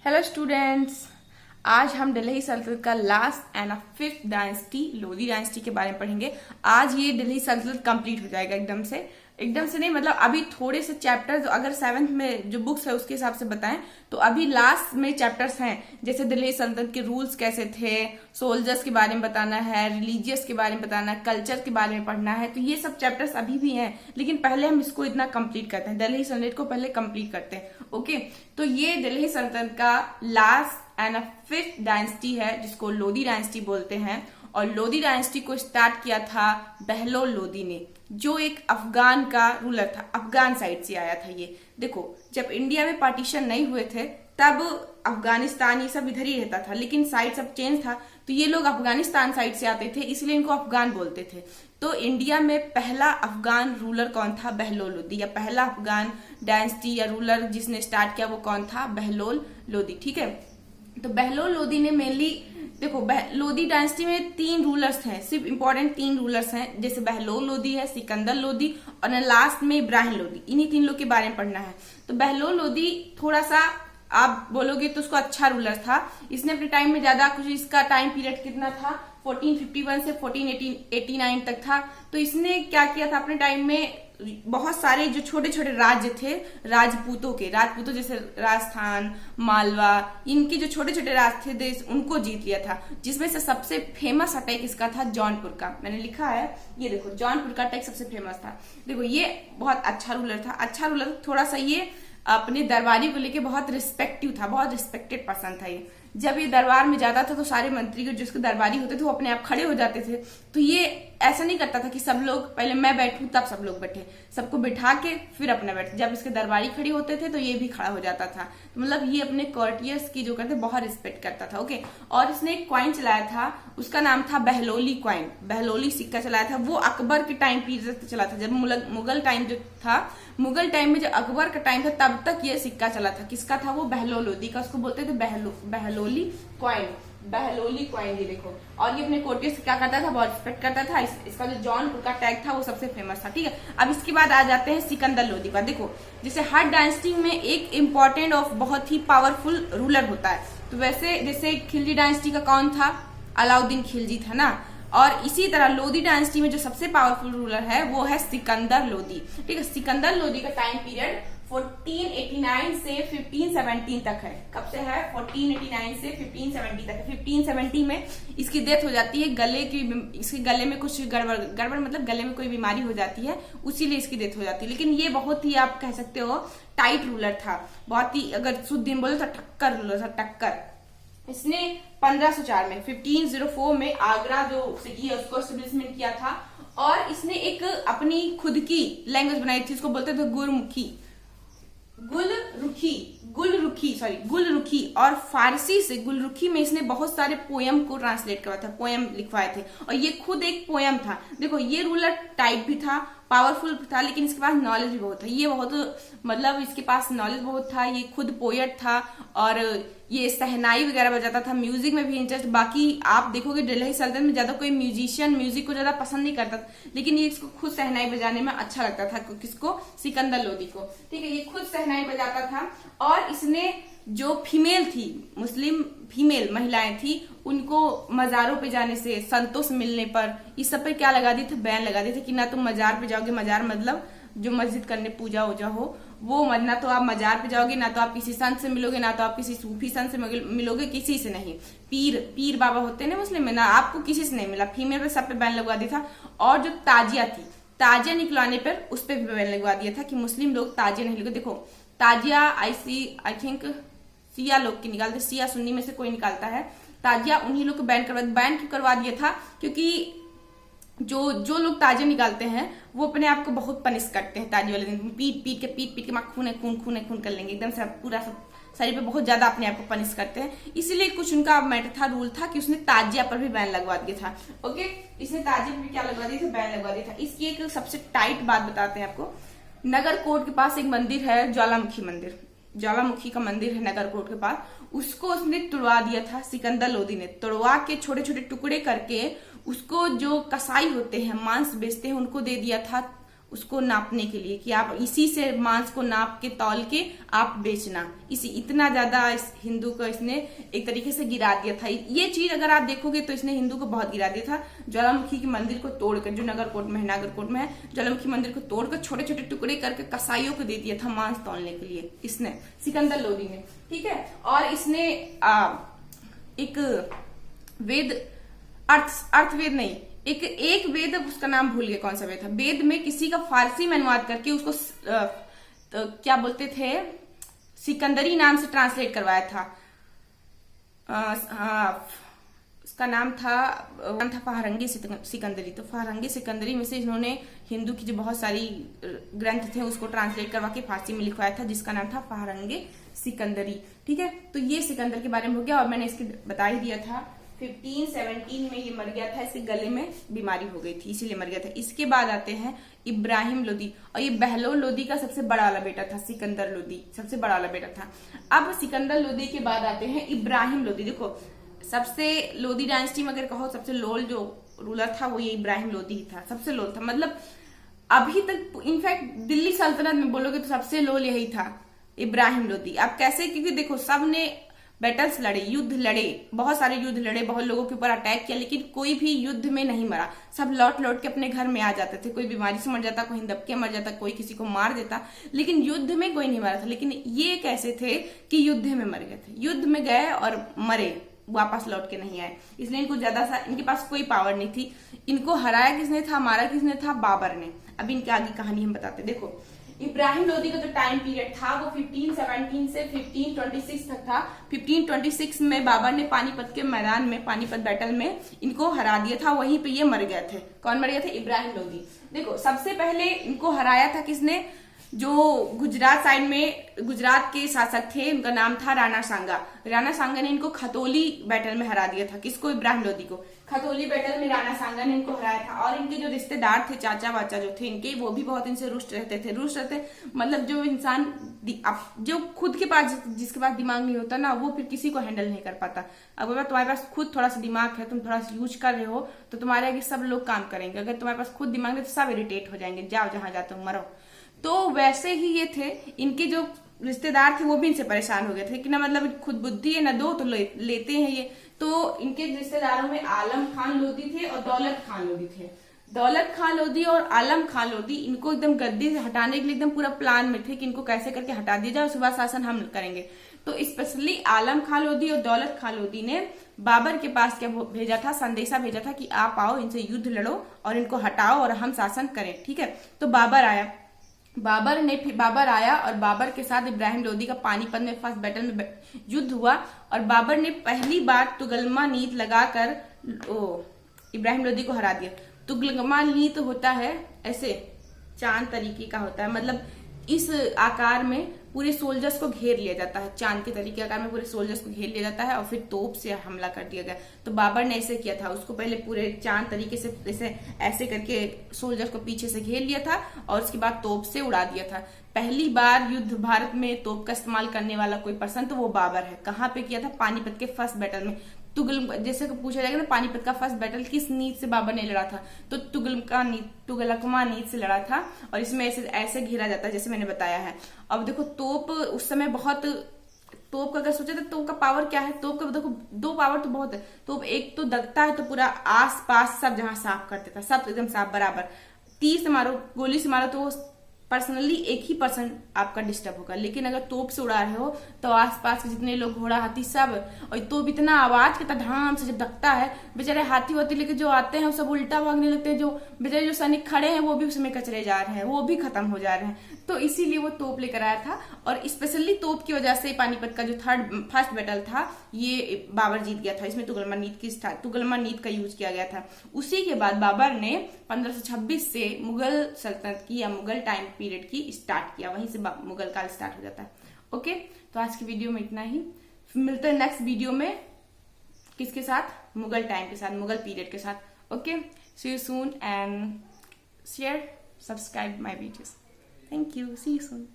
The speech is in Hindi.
हेलो स्टूडेंट्स, आज हम दिल्ली सल्तनत का last and fifth dynasty Lodhi dynasty के बारे में पढ़ेंगे। आज ये दिल्ली सल्तनत कंप्लीट हो जाएगा एकदम से नहीं, मतलब अभी थोड़े से चैप्टर्स अगर सेवेंथ में जो बुक्स है उसके हिसाब से बताएं तो अभी लास्ट में चैप्टर्स हैं, जैसे दिल्ली सल्तनत के रूल्स कैसे थे, सोल्जर्स के बारे में बताना है, रिलीजियस के बारे में बताना है, कल्चर के बारे में पढ़ना है। तो ये सब चैप्टर्स अभी भी हैं, लेकिन पहले हम इसको इतना कंप्लीट करते हैं, दिल्ली सल्तनत को पहले कंप्लीट करते हैं। ओके, तो ये दिल्ली सल्तनत का लास्ट एंड फिफ्थ डायनेस्टी है जिसको लोधी डायनेस्टी बोलते हैं। और लोधी डायनेस्टी को स्टार्ट किया था बहलोल लोधी ने, जो एक अफगान का रूलर था, अफगान साइड से आया था। ये देखो, जब इंडिया में पार्टीशन नहीं हुए थे तब अफगानिस्तान ये सब इधर ही रहता था, लेकिन साइड सब चेंज था तो ये लोग अफगानिस्तान साइड से आते थे, इसलिए इनको अफगान बोलते थे। तो इंडिया में पहला अफगान रूलर कौन था? बहलोल लोधी। या पहला अफगान डायनेस्टी या रूलर जिसने स्टार्ट किया वो कौन था? बहलोल लोधी। ठीक है, तो बहलोल लोधी ने मेनली, देखो लोधी डायनेस्टी में 3 रूलर्स हैं, सिर्फ इंपॉर्टेंट 3 रूलर्स हैं, जैसे बहलोल लोधी है, सिकंदर लोधी और लास्ट में इब्राहिम लोधी। इन्हीं 3 लोग के बारे में पढ़ना है। तो बहलोल लोधी थोड़ा सा आप बोलोगे तो उसको अच्छा रूलर था। इसने अपने टाइम में ज्यादा कुछ, इसका टाइम पीरियड कितना था? 1451 से 1489 तक था। तो इसने क्या किया था अपने टाइम में? बहुत सारे जो छोटे छोटे राज्य थे राजपूतों जैसे राजस्थान, मालवा, इनके जो छोटे छोटे राज थे देश, उनको जीत लिया था। जिसमें से सबसे फेमस अटैक इसका था जौनपुर का। मैंने लिखा है, ये देखो, जौनपुर का अटैक सबसे फेमस था। देखो, ये बहुत अच्छा रूलर था, थोड़ा सा ये अपने दरबारी को लेके बहुत रिस्पेक्टिव था, बहुत रिस्पेक्टेड पर्सन था ये। जब ये दरबार में जाता था तो सारे मंत्री जो जिसके दरबारी होते थे वो अपने आप खड़े हो जाते थे। तो ये ऐसा नहीं करता था कि सब लोग पहले मैं बैठूं तब सब लोग बैठे, सबको बिठा के फिर अपना बैठे। जब इसके दरबारी खड़े होते थे तो ये भी खड़ा हो जाता था। तो मतलब ये अपने कोर्टियर्स की जो करते बहुत रिस्पेक्ट करता था। ओके, और इसने एक क्वाइन चलाया था, उसका नाम था बहलोली क्वाइन, बहलोली सिक्का चलाया था। वो अकबर के टाइम पीरियड से चला था, जब मुगल टाइम जो था, मुगल टाइम में जब अकबर का टाइम था तब तक ये सिक्का चला था। किसका था वो? बहलोल लोधी का। उसको बोलते थे बहलोली क्वाइन, बहलोली क्वाइन। ये देखो, और ये अपने कोर्टियर्स से क्या करता था? बहुत रिस्पेक्ट करता था। इसका जो जौनपुर का टैग था वो सबसे फेमस था। ठीक है, अब इसके बाद आ जाते हैं सिकंदर लोधी का। देखो, जैसे हर डायनेस्टी में एक इम्पोर्टेंट और बहुत ही पावरफुल रूलर होता है। तो वैसे जैसे खिलजी डायनेस्टी का कौन था? अलाउद्दीन खिलजी था ना। और इसी तरह लोधी डायनेस्टी में जो सबसे पावरफुल रूलर है वो है सिकंदर लोधी। ठीक है, सिकंदर लोधी का टाइम पीरियड 1489 से 1517 तक है। कब से है? 1489 से 1570 तक है। 1570 में इसकी डेथ हो जाती है। इसके गले में कुछ गड़बड़ मतलब गले में कोई बीमारी हो जाती है, उसीलिए इसकी डेथ हो जाती है। लेकिन ये बहुत ही, आप कह सकते हो, टाइट रूलर था, बहुत ही, अगर शुद्ध दिन बोले तो टक्कर रूलर था, टक्कर। इसने 1504 में 1504 में आगरा जो सिटी है उसको एस्टेब्लिशमेंट किया था। और इसने एक अपनी खुद की लैंग्वेज बनाई थी, उसको बोलते थे गुलरुखी। और फारसी से गुलरुखी में इसने बहुत सारे पोयम को ट्रांसलेट करवाया था, पोयम लिखवाए थे। और ये खुद एक पोयम था। देखो, ये रूलर टाइप भी था, पावरफुल था, लेकिन इसके पास नॉलेज भी बहुत था। ये बहुत, मतलब इसके पास नॉलेज बहुत था। ये खुद पोएट था और ये सहनाई वगैरह बजाता था, म्यूजिक में भी इंटरेस्ट। बाकी आप देखोगे दिल्ली सल्तनत में ज्यादा कोई म्यूजिशियन म्यूजिक को ज्यादा पसंद नहीं करता था, लेकिन ये इसको खुद सहनाई बजाने में अच्छा लगता था। किसको? सिकंदर लोधी को। ठीक है, ये खुद सहनाई बजाता था। और इसने जो फीमेल थी, मुस्लिम फीमेल महिलाएं थी, उनको मजारों पे जाने से, संतों से मिलने पर, इस सब पे क्या लगा दी थी? बैन लगा दी थी कि ना तुम मजार पे जाओगे। मजार मतलब जो मस्जिद करने पूजा वूजा हो वो, ना तो आप मजार पे जाओगे, ना तो आप किसी संत से मिलोगे, ना तो आप किसी सूफी संत से मिलोगे, किसी से नहीं। पीर बाबा होते हैं ना मुस्लिम में, ना आपको किसी से नहीं मिला। फीमेल पे सब पे बैन लगवा दिया था। और जो ताजिया थी, ताजिया निकलवाने पर उस पर भी बैन लगवा दिया था कि मुस्लिम लोग ताजिया नहीं लोगे। देखो, ताजिया आई थिंक सिया लोग की निकालते, सिया सुन्नी में से कोई निकालता है। ताजिया उन्हीं लोग को बैन क्यों करवा दिया था? क्योंकि जो लोग ताजिया निकालते हैं वो अपने आप को बहुत पनिश करते हैं। ताजिया वाले दिन पीट के माँ खून कर लेंगे, एकदम से पूरा सब शरीर पे बहुत ज्यादा अपने आप को पनिश करते हैं। इसीलिए कुछ उनका मैटर था, रूल था कि उसने ताजिया पर भी बैन लगवा दिया था। ओके, इसने ताजिया पर भी क्या लगवा दिया था? बैन लगवा दिया था। इसकी एक सबसे टाइट बात बताते हैं आपको। नगर कोट के पास एक मंदिर है, ज्वालामुखी का मंदिर है नगर कोट के पास। उसको उसने तुड़वा दिया था, सिकंदर लोधी ने तुड़वा के छोटे छोटे टुकड़े करके उसको जो कसाई होते हैं, मांस बेचते हैं, उनको दे दिया था। उसको नापने के लिए कि आप इसी से मांस को नाप के तौल के आप बेचना। इसी इतना ज्यादा इस हिंदू को इसने एक तरीके से गिरा दिया था। ये चीज अगर आप देखोगे तो इसने हिंदू को बहुत गिरा दिया था। ज्वालामुखी के मंदिर को तोड़कर, जो नागरकोट में है, ज्वालामुखी मंदिर को तोड़कर छोटे छोटे टुकड़े करके कसाईयों को दे दिया था मांस तौलने के लिए, इसने सिकंदर लोदी ने। ठीक है, और इसने एक वेद, अर्थवेद नहीं, एक वेद, उसका नाम भूल गया कौन सा वेद था, वेद में किसी का फारसी में अनुवाद करके उसको क्या बोलते थे, सिकंदरी नाम से ट्रांसलेट करवाया था। उसका नाम था फारंगी सिकंदरी। तो फारंगी सिकंदरी में से इन्होंने हिंदू की जो बहुत सारी ग्रंथ थे उसको ट्रांसलेट करवा के फारसी में लिखवाया था, जिसका नाम था फारंगे सिकंदरी। ठीक है, तो ये सिकंदर के बारे में हो गया। और मैंने इसके बता ही दिया था 1517 में ये मर गया था, इसके गले में बीमारी हो गई थी इसीलिए मर गया था। इसके बाद आते हैं इब्राहिम लोदी, और ये बहलोल लोदी का सबसे बड़ा वाला बेटा था। सिकंदर लोदी सबसे बड़ा वाला बेटा था। अब सिकंदर लोदी के बाद आते हैं इब्राहिम लोदी। देखो, सबसे लोदी डायनेस्टी में अगर कहो सबसे लोल जो रूलर था वो ये इब्राहिम लोदी ही था, सबसे लोल था। मतलब अभी तक इनफैक्ट दिल्ली सल्तनत में बोलोगे तो सबसे लोल यही था, इब्राहिम लोदी। अब कैसे, क्योंकि देखो सबने बैटल्स लड़े, युद्ध लड़े, बहुत सारे युद्ध लड़े, बहुत लोगों के ऊपर अटैक किया, लेकिन कोई भी युद्ध में नहीं मरा। सब लौट लौट के अपने घर में आ जाते थे। कोई बीमारी से मर जाता, कोई दबके मर जाता, कोई किसी को मार देता, लेकिन युद्ध में कोई नहीं मरा था। लेकिन ये कैसे थे कि युद्ध में मर गए थे, युद्ध में गए और मरे, वापस लौट के नहीं आए। इसलिए इनको ज्यादा सा, इनके पास कोई पावर नहीं थी। इनको हराया किसने था, मारा किसने था, बाबर ने। अब इनकी आगे कहानी हम बताते। देखो, इब्राहिम लोदी का जो टाइम पीरियड था वो 1517 से 1526 तक था। 1526 में बाबर ने पानीपत के मैदान में, पानीपत बैटल में इनको हरा दिया था। वहीं पे ये मर गए थे। कौन मर गए थे, इब्राहिम लोदी। देखो, सबसे पहले इनको हराया था किसने, जो गुजरात साइड में गुजरात के शासक थे, उनका नाम था राणा सांगा। राणा सांगा ने इनको खतौली बैटल में हरा दिया था। किसको, इब्राहिम लोदी को। खतौली बैटल में राणा सांगा ने इनको हराया था। और इनके जो रिश्तेदार थे, चाचा वाचा जो थे इनके, वो भी बहुत इनसे रुष्ट रहते थे। मतलब जो इंसान जो खुद के पास, जिसके पास दिमाग नहीं होता ना, वो फिर किसी को हैंडल नहीं कर पाता। अब अगर तुम्हारे पास खुद थोड़ा सा दिमाग है, तुम थोड़ा सा यूज कर रहे हो, तो तुम्हारे आगे सब लोग काम करेंगे। अगर तुम्हारे पास खुद दिमाग नहीं तो सब इरिटेट हो जाएंगे, जाओ जहां जाते हो मरो। तो वैसे ही ये थे, इनके जो रिश्तेदार थे वो भी इनसे परेशान हो गए थे कि ना, मतलब खुद बुद्धि है ना दो तो लेते हैं ये। तो इनके रिश्तेदारों में आलम खान लोदी थे और दौलत खान लोदी थे। दौलत खान लोदी और आलम खान लोदी इनको एकदम गद्दी से हटाने के लिए एकदम पूरा प्लान में थे कि इनको कैसे करके हटा दिया जाए, सुबह शासन हम करेंगे। तो स्पेशली आलम खान लोदी और दौलत खान लोदी ने बाबर के पास क्या भेजा था, संदेशा भेजा था कि आप आओ, इनसे युद्ध लड़ो और इनको हटाओ और हम शासन करें। ठीक है, तो बाबर आया। बाबर आया और बाबर के साथ इब्राहिम लोदी का पानीपत में फर्स्ट बैटल में युद्ध हुआ। और बाबर ने पहली बार तुगलमा नीत लगाकर इब्राहिम लोदी को हरा दिया। तुगलमा नीत होता है ऐसे चांद तरीके का होता है, मतलब इस आकार में पूरे सोल्जर्स को घेर लिया जाता है, चांद के तरीके आकार में पूरे सोल्जर्स को घेर लिया जाता है और फिर तोप से हमला कर दिया गया। तो बाबर ने ऐसे किया था, उसको पहले पूरे चांद तरीके से ऐसे करके सोल्जर्स को पीछे से घेर लिया था और उसके बाद तोप से उड़ा दिया था। पहली बार युद्ध भारत में तोप का इस्तेमाल करने वाला कोई पर्सन तो वो बाबर है। कहाँ पे किया था, पानीपत के फर्स्ट बैटल में। जैसे पूछा जाएगा ना, पानीपत का फर्स्ट बैटल किस नीत से बाबर ने लड़ा था, तो तुगलकमा नीत से लड़ा था। और इसमें ऐसे घेरा जाता है जैसे मैंने बताया है। अब देखो, तोप उस समय बहुत, तोप का अगर सोचे तो तोप का पावर क्या है, तोप का देखो दो पावर तो बहुत है। तोप एक तो दगता है तो पूरा आस पास सब जहां साफ कर देता है, सब एकदम साफ बराबर। तीर से मारो, गोली से मारो तो पर्सनली एक ही पर्सन आपका डिस्टर्ब होगा, लेकिन अगर तोप से उड़ा रहे हो तो आसपास के जितने लोग, घोड़ा हाथी सब। और तोप इतना आवाज करता धाम से जब दखता है, बेचारे हाथी वाथी लेके जो आते हैं वो सब उल्टा भागने लगते हैं। जो बेचारे जो सैनिक खड़े हैं वो भी उसमें कचरे जा रहे हैं, वो भी खत्म हो जा रहे हैं। तो इसीलिए वो तोप लेकर आया था। और स्पेशली तोप की वजह से पानीपत का जो फर्स्ट बैटल था ये बाबर जीत गया था। इसमें तुगलमा नीत का यूज किया गया था। उसी के बाद बाबर ने 1526 से मुगल सल्तनत की या मुगल टाइम पीरियड की स्टार्ट किया, वहीं से मुगल काल स्टार्ट हो जाता है। ओके, तो आज की वीडियो में इतना ही। मिलते हैं नेक्स्ट वीडियो में किसके साथ, मुगल टाइम के साथ, मुगल पीरियड के साथ। Okay, see you soon and share, subscribe my videos. Thank you, see you soon.